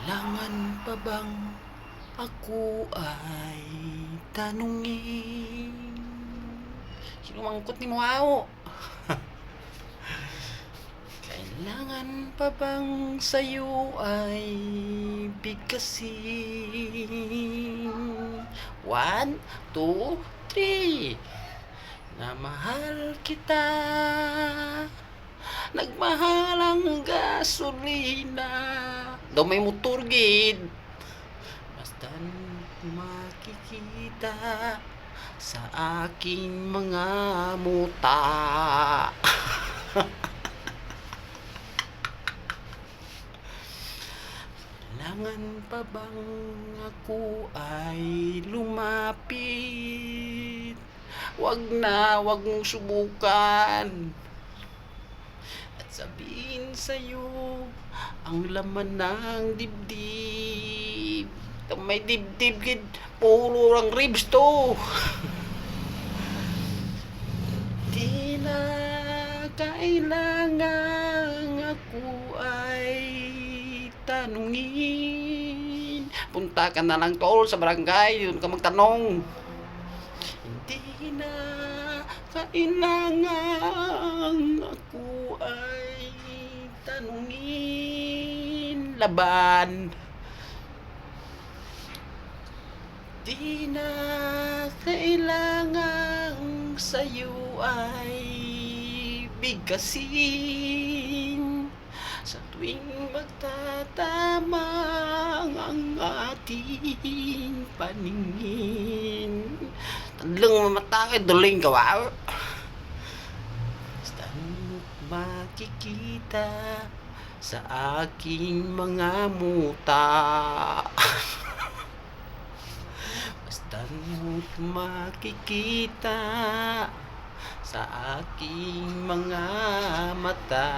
Kailangan pa bang ako ay tanungin? Sino mangkot ni mo ao? Kailangan pa bang sa'yo ay bigkasin? 1, 2, 3. Na mahal kita, nagmahal ang gasolina. Daw may motor gid. Basta makikita sa aking mga muta. Kailangan pa bang ako ay lumapit? Wag mong subukan. At sabihin sa'yo ang laman ng dibdib. May dibdib gid, puro lang ribs to. Di na kailangan ako ay tanungin. Punta ka na lang tol sa barangay, doon ka magtanong. Hindi na kailangan ako ay tanungin. Laban. Di na kailangan sa'yo ay bigkasin. Sa tuwing magtatama ang ating paningin. Tadlang mamatake, duling kawaw. Basta makikita sa aking mga muta. Basta makikita sa aking mga mata.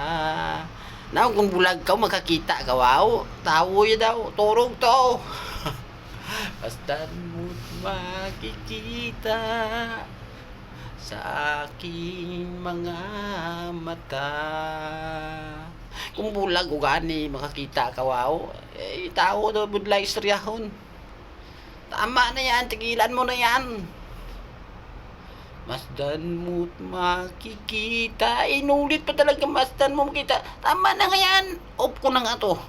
Now, kung bulag ka, makakita ka, wow. Tao yun daw, turog to. Basta makikita sa aking mga mata. Kung bulag o gani, makakita ka, wow. Eh, tao daw, budlay istoryahon. Tama na yan, tigilan mo na yan. Masdan mo't makikita. Inulit pa talaga, masdan mo makita. Tama na nga yan. Off ko na nga to.